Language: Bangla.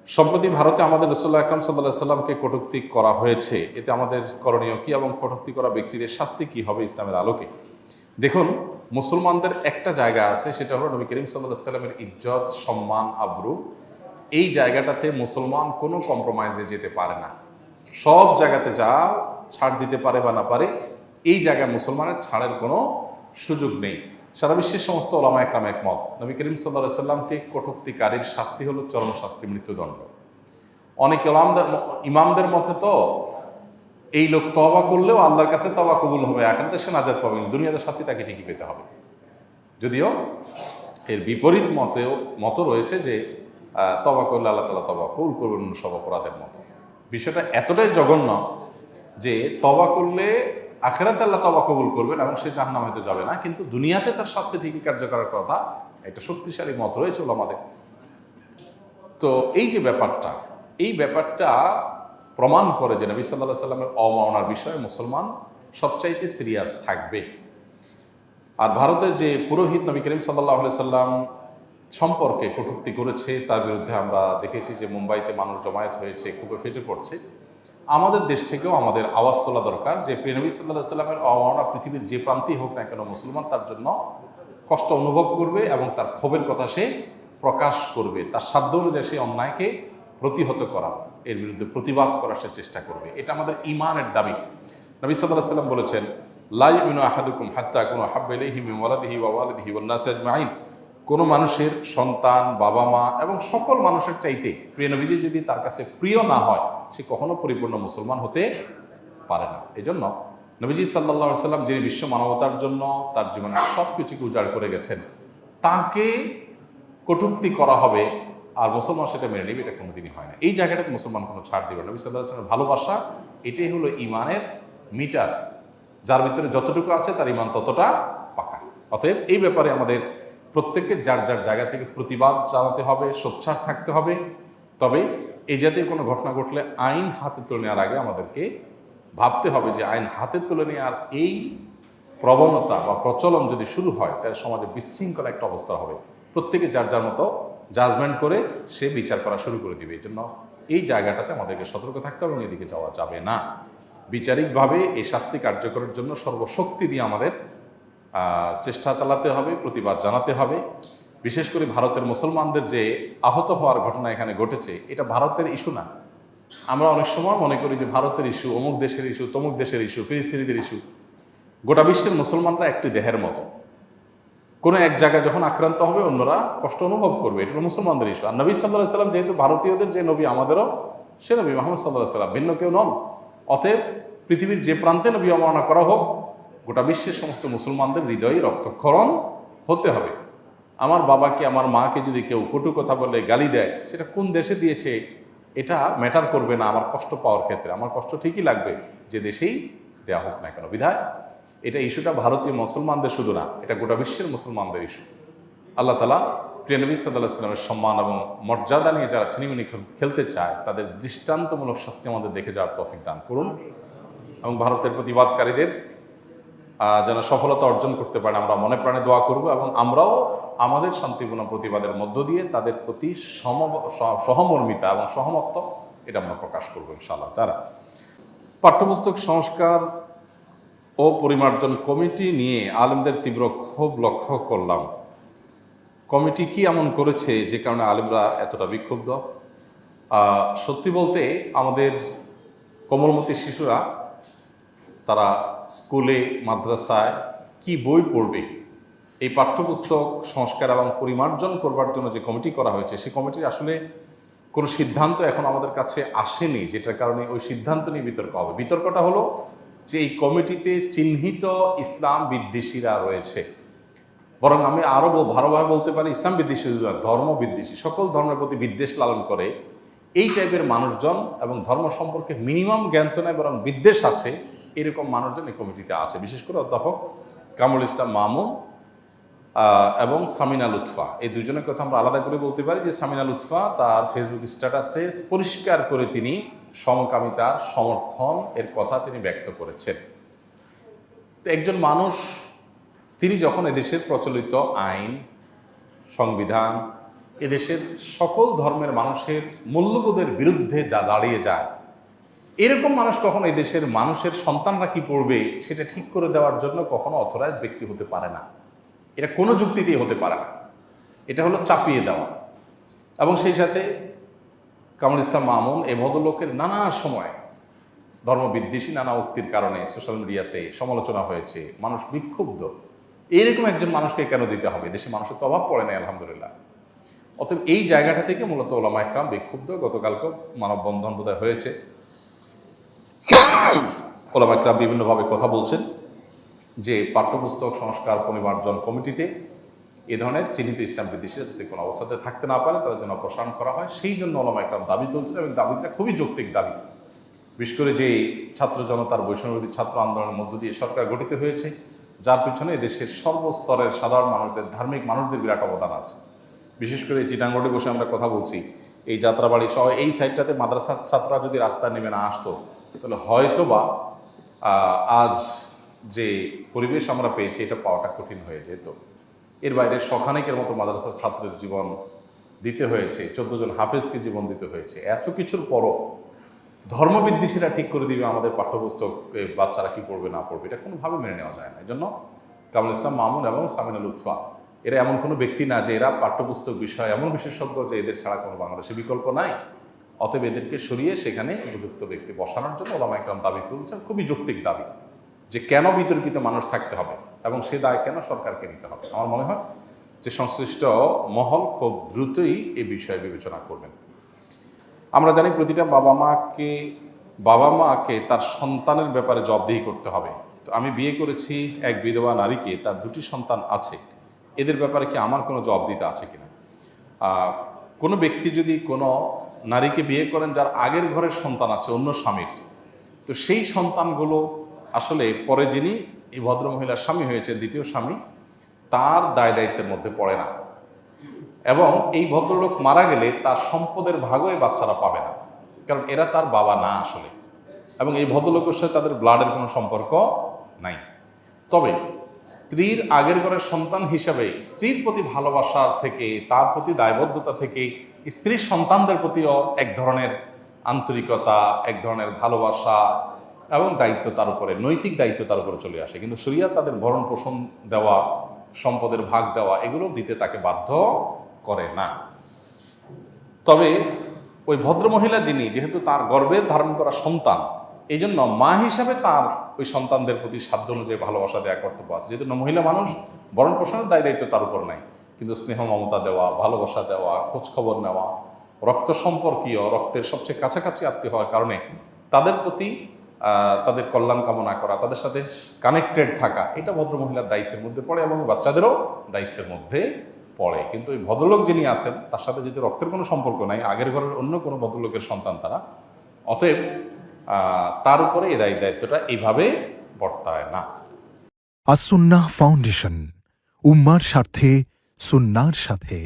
সম্প্রতি ভারতে আমাদের রাসূলুল্লাহ আকরাম সাল্লাল্লাহু আলাইহি সাল্লামকে কটূক্তি করা হয়েছে। এতে আমাদের করণীয় কি এবং কটূক্তি করা ব্যক্তিদের শাস্তি কি হবে ইসলামের আলোকে? দেখুন, মুসলমানদের একটা জায়গা আছে, সেটা হলো নবী করিম সাল্লাল্লাহু আলাইহি সাল্লামের ইজ্জত, সম্মান, আবরু। এই জায়গাটাতে মুসলমান কোনো কম্প্রোমাইজে যেতে পারে না। সব জায়গাতে যা ছাড় দিতে পারে বা না পারে, এই জায়গায় মুসলমানের ছাড়ের কোনো সুযোগ নেই। সারা বিশ্বের সমস্ত ওলামা একরাম একমত, নবী করিম সাল্লাল্লাহু আলাইহি সাল্লামকে কটূক্তিকারীর শাস্তি হলো চরম শাস্তি, মৃত্যুদণ্ড। অনেক ইমামদের মতে তো এই লোক তওবা করলেও আল্লাহর কাছে তওবা কবুল হবে, আখিরাতে সে নাজাত পাবে, দুনিয়াতে শাস্তি তাকে ঠিকই পেতে হবে। যদিও এর বিপরীত মত রয়েছে যে তওবা করলে আল্লাহ তাআলা তওবা কবুল করবেন সব অপরাধের মতো। বিষয়টা এতটাই জঘন্য যে তওবা করলে আখিরাতে আল্লাহ তওবা কবুল করবেন এবং সে জাহান্নামে হয়তো যাবে না, কিন্তু দুনিয়াতে তার শাস্তি ঠিকই কার্যকরের কথা একটা শক্তিশালী মত রয়েছে ওলামাদের। তো এই যে ব্যাপারটা, এই ব্যাপারটা প্রমাণ করে যে নবী সাল্লাল্লাহু আলাইহি সাল্লামের অবমাননার বিষয়ে মুসলমান সবচাইতে সিরিয়াস থাকবে। আর ভারতের যে পুরোহিত নবী করিম সাল্লাল্লাহু আলাইহি সাল্লাম সম্পর্কে কটূক্তি করেছে, তার বিরুদ্ধে আমরা দেখেছি যে মুম্বাইতে মানুষ জমায়েত হয়েছে, খুবই ফেটে পড়ছে। আমাদের দেশ থেকেও আমাদের আওয়াজ তোলা দরকার যে প্রিয় নবী সাল্লাল্লাহু আলাইহি সাল্লামের অবমাননা পৃথিবীর যে প্রান্তেই হোক না কেন, মুসলমান তার জন্য কষ্ট অনুভব করবে এবং তার ক্ষোভের কথা সে প্রকাশ করবে। তার সাধ্য অনুযায়ী সেই অন্যায়কে প্রতিহত করা, এর বিরুদ্ধে প্রতিবাদ করার সে চেষ্টা করবে। এটা আমাদের ঈমানের দাবি। নবী সাল্লাল্লাহু আলাইহি সাল্লাম বলেছেন, লা ইউমিনু আহাদুকুম হাত্তা আকুনা হাব্বা ইলাইহি মিন ওয়ালাদিহি ওয়া ওয়ালিদিহি ওয়ান নাসি আজমাইন। কোনো মানুষের সন্তান, বাবা মা এবং সকল মানুষের চাইতে প্রিয় নবীজি যদি তার কাছে প্রিয় না হয়, সে কখনো পরিপূর্ণ মুসলমান হতে পারে না। এজন্য নবীজি সাল্লাল্লাহু আলাইহি সাল্লাম যিনি বিশ্ব মানবতার জন্য তার জীবনের সব কিছুকে উজাড় করে গেছেন, তাকে কটূক্তি করা হবে আর মুসলমান সেটা মেনে নেবে, এটা কোনোদিনই হয় না। এই জায়গাটাতে মুসলমান কোনো ছাড় দেবে না। নবী সাল্লাল্লাহু আলাইহি ওয়াসাল্লামের ভালোবাসা এটাই হলো ঈমানের মিটার, যার ভিতরে যতটুকু আছে তার ঈমান ততটা পাকা। অতএব এই ব্যাপারে আমাদের প্রত্যেককে যার যার জায়গা থেকে প্রতিবাদ জানাতে হবে, সোচ্চার থাকতে হবে। তবে এই জাতীয় কোনো ঘটনা ঘটলে আইন হাতে তুলে নেওয়ার আগে আমাদেরকে ভাবতে হবে যে আইন হাতে তুলে নেওয়ার এই প্রবণতা বা প্রচলন যদি শুরু হয়, তাহলে সমাজে বিশৃঙ্খলা একটা অবস্থা হবে। প্রত্যেকে যার যার মতো জাজমেন্ট করে সে বিচার করা শুরু করে দিবে। এই জন্য এই জায়গাটাতে আমাদেরকে সতর্ক থাকতে হবে এবং এদিকে যাওয়া যাবে না। বিচারিকভাবে এই শাস্তি কার্যকরের জন্য সর্বশক্তি দিয়ে আমাদের চেষ্টা চালাতে হবে, প্রতিবাদ জানাতে হবে। বিশেষ করে ভারতের মুসলমানদের যে আহত হওয়ার ঘটনা এখানে ঘটেছে, এটা ভারতের ইস্যু না। আমরা অনেক সময় মনে করি যে ভারতের ইস্যু, অমুক দেশের ইস্যু, তমুক দেশের ইস্যু, ফিলিস্তিনিদের ইস্যু। গোটা বিশ্বের মুসলমানরা একটি দেহের মতো। কোনো এক জায়গায় যখন আক্রান্ত হবে অন্যরা কষ্ট অনুভব করবে, এটা হলো মুসলমানদের ইস্যু। আর নবী সাল্লাল্লাহু আলাইহি সাল্লাম যেহেতু ভারতীয়দের যে নবী, আমাদেরও সে নবী মুহাম্মদ সাল্লাল্লাহু আলাইহি সাল্লাম, ভিন্ন কেউ নন। অতএব পৃথিবীর যে প্রান্তে নবী অবমাননা করা হোক, গোটা বিশ্বের সমস্ত মুসলমানদের হৃদয়ে রক্তক্ষরণ হতে হবে। আমার বাবাকে, আমার মাকে যদি কেউ কটু কথা বলে গালি দেয়, সেটা কোন দেশে দিয়েছে এটা ম্যাটার করবে না আমার কষ্ট পাওয়ার ক্ষেত্রে। আমার কষ্ট ঠিকই লাগবে যে দেশেই দেওয়া হোক না কেন। বিধায় এটা ইস্যুটা ভারতীয় মুসলমানদের শুধু না, এটা গোটা বিশ্বের মুসলমানদের ইস্যু। আল্লাহ তাআলা প্রিয় নবী সাল্লাল্লাহু আলাইহি ওয়াসাল্লামের সম্মান এবং মর্যাদা নিয়ে যারা ছিনিমিনি খেলতে চায়, তাদের দৃষ্টান্তমূলক শাস্তি আমাদের দেখে যাওয়ার তৌফিক দান করুন এবং ভারতের প্রতিবাদকারীদের যেন সফলতা অর্জন করতে পারেন আমরা মনে প্রাণে দোয়া করব এবং আমরাও আমাদের শান্তিপূর্ণ প্রতিবাদের মধ্য দিয়ে তাদের প্রতি সহমর্মিতা এবং সহমত্ব এটা আমরা প্রকাশ করবো ইনশাআল্লাহ তাআলা। পাঠ্যপুস্তক সংস্কার ও পরিমার্জন কমিটি নিয়ে আলেমদের তীব্র ক্ষোভ লক্ষ্য করলাম। কমিটি কি এমন করেছে যে কারণে আলেমরা এতটা বিক্ষুব্ধ? সত্যি বলতে আমাদের কোমলমতি শিশুরা তারা স্কুলে, মাদ্রাসায় কি বই পড়বে, এই পাঠ্যপুস্তক সংস্কার এবং পরিমার্জন করবার জন্য যে কমিটি করা হয়েছে, সেই কমিটির আসলে কোনো সিদ্ধান্ত এখন আমাদের কাছে আসেনি, যেটার কারণে ওই সিদ্ধান্ত নিয়ে বিতর্ক হবে। বিতর্কটা হলো যে এই কমিটিতে চিহ্নিত ইসলাম বিদ্বেষীরা রয়েছে। বরং আমি আরও ভালোভাবে বলতে পারি, ইসলাম বিদ্বেষী, ধর্ম বিদ্বেষী, সকল ধর্মের প্রতি বিদ্বেষ লালন করে এই টাইপের মানুষজন এবং ধর্ম সম্পর্কে মিনিমাম জ্ঞান তো নেই, বরং বিদ্বেষ আছে, এরকম মানুষজন এই কমিটিতে আছে। বিশেষ করে অধ্যাপক কামরুল ইসলাম মামুন এবং সামিনা লুৎফা, এই দুজনের কথা আমরা আলাদা করে বলতে পারি যে সামিনা লুৎফা তার ফেসবুক স্ট্যাটাসে পরিষ্কার করে তিনি সমকামিতার সমর্থন এর কথা তিনি ব্যক্ত করেছেন। তো একজন মানুষ, তিনি যখন এদেশের প্রচলিত আইন, সংবিধান এদেশের সকল ধর্মের মানুষের মূল্যবোধের বিরুদ্ধে যা দাঁড়িয়ে যায়, এরকম মানুষ কখনো এই দেশের মানুষের সন্তানরা কি পড়বে সেটা ঠিক করে দেওয়ার জন্য কখনো অথরাইজ ব্যক্তি হতে পারে না। এটা কোনো যুক্তিতেই হতে পারে না। এটা হলো চাপিয়ে দেওয়া। এবং সেই সাথে কামরুল ইসলাম মামুন এই ভদ্রলোকের নানা সময় ধর্মবিদ্বেষী নানা উক্তির কারণে সোশ্যাল মিডিয়াতে সমালোচনা হয়েছে, মানুষ বিক্ষুব্ধ। এইরকম একজন মানুষকে কেন দিতে হবে? দেশে মানুষের তো অভাব পড়ে নাই আলহামদুলিল্লাহ। অতএব এই জায়গাটা থেকে মূলত ওলামা একরাম বিক্ষুব্ধ। গতকালকে মানববন্ধন বোধহয় হয়েছে, ওলামা একরাম বিভিন্নভাবে কথা বলছেন যে পাঠ্যপুস্তক সংস্কার পরিমার্জন কমিটিতে এ ধরনের চিহ্নিত ইসলাম বিদ্বেষীরা যাতে কোনো অবস্থাতে থাকতে না পারে তাদের জন্য অপসারণ করা হয়, সেই জন্য ওলামা একরাম দাবি তুলছেন। এবং দাবিটা খুবই যৌক্তিক দাবি। বিশেষ করে যে ছাত্র জনতার বৈষম্যবিরোধী ছাত্র আন্দোলনের মধ্য দিয়ে সরকার গঠিত হয়েছে, যার পিছনে দেশের সর্বস্তরের সাধারণ মানুষদের, ধার্মিক মানুষদের বিরাট অবদান আছে। বিশেষ করে চিটাঙ্গড়ে বসে আমরা কথা বলছি, এই যাত্রাবাড়ি সহ এই সাইডটাতে মাদ্রাসার ছাত্ররা যদি রাস্তায় নেমে না আসতো তাহলে হয়তোবা আজ যে পরিবেশ আমরা পেয়েছি এটা পাওয়াটা কঠিন হয়ে যেত। এর বাইরে শখানেকের মতো মাদ্রাসার ছাত্রের জীবন দিতে হয়েছে, 14 জন হাফেজকে জীবন দিতে হয়েছে। এত কিছুর পরও ধর্মবিদ্বেষীরা ঠিক করে দিবে আমাদের পাঠ্যপুস্তক বাচ্চারা কি পড়বে না পড়বে, এটা কোনোভাবে মেনে নেওয়া যায় না। এই জন্য কামরুল ইসলাম মামুন এবং সামিনা লুৎফা এরা এমন কোনো ব্যক্তি না যে এরা পাঠ্যপুস্তক বিষয় এমন বিশেষজ্ঞ যে এদের ছাড়া কোনো বাংলাদেশে বিকল্প নাই। অতএব এদেরকে সরিয়ে সেখানে উপযুক্ত ব্যক্তি বসানোর জন্য ওলামা একরাম দাবি তুলছেন। খুবই যৌক্তিক দাবি যে কেন বিতর্কিত মানুষ থাকতে হবে এবং সে দায় কেন সরকারকে নিতে হবে। আমার মনে হয় যে সংশ্লিষ্ট মহল খুব দ্রুতই এই বিষয়ে বিবেচনা করবেন। আমরা জানি প্রতিটা বাবা মাকে তার সন্তানের ব্যাপারে জবাবদিহি করতে হবে। তো আমি বিয়ে করেছি এক বিধবা নারীকে, তার 2টি সন্তান আছে, এদের ব্যাপারে কি আমার কোনো জবাব দিতে আছে কিনা? কোনো ব্যক্তি যদি কোনো নারীকে বিয়ে করেন যার আগের ঘরের সন্তান আছে অন্য স্বামীর, তো সেই সন্তানগুলো আসলে পরে যিনি এই ভদ্রমহিলার স্বামী হয়েছে, দ্বিতীয় স্বামী, তার দায় দায়িত্বের মধ্যে পড়ে না। এবং এই ভদ্রলোক মারা গেলে তার সম্পদের ভাগও এই বাচ্চারা পাবে না, কারণ এরা তার বাবা না আসলে। এবং এই ভদ্রলোকের সাথে তাদের ব্লাডের কোনো সম্পর্ক নাই। তবে স্ত্রীর আগের ঘরের সন্তান হিসাবে স্ত্রীর প্রতি ভালোবাসার থেকে, তার প্রতি দায়বদ্ধতা থেকে স্ত্রীর সন্তানদের প্রতিও এক ধরনের আন্তরিকতা, এক ধরনের ভালোবাসা এবং দায়িত্ব তার উপরে, নৈতিক দায়িত্ব তার উপরে চলে আসে। কিন্তু শরিয়ত তাদের ভরণ পোষণ দেওয়া, সম্পদের ভাগ দেওয়া এগুলো দিতে তাকে বাধ্য করে না। তবে ওই ভদ্রমহিলা যিনি, যেহেতু তার গর্ভে ধারণ করা সন্তান, এই জন্য মা হিসাবে তার ওই সন্তানদের প্রতি সাধ্য অনুযায়ী ভালোবাসা দেওয়া কর্তব্য আছে। যেহেতু মহিলা মানুষ, ভরণ পোষণের দায় দায়িত্ব তার উপর নাই, কিন্তু স্নেহ মমতা দেওয়া, ভালোবাসা দেওয়া, খোঁজখবর নেওয়া, রক্ত সম্পর্কীয়, রক্তের সবচেয়ে কাছাকাছি আত্মীয় হওয়ার কারণে তাদের প্রতি তাদের কল্যাণ কামনা করা, তাদের সাথে কানেক্টেড থাকা, এটা ভদ্রমহিলার দায়িত্বের মধ্যে পড়ে এবং বাচ্চাদেরও দায়িত্বের মধ্যে পড়ে। কিন্তু ওই ভদ্রলোক যিনি আছেন তার সাথে যদি রক্তের কোনো সম্পর্ক নাই, আগের ঘরের অন্য কোনো ভদ্রলোকের সন্তান তারা, অতএব তার উপরে এই দায়িত্বটা এইভাবে বর্তায় না। আস-সুন্নাহ ফাউন্ডেশন, উম্মার স্বার্থে সুন্নাহর সাথে।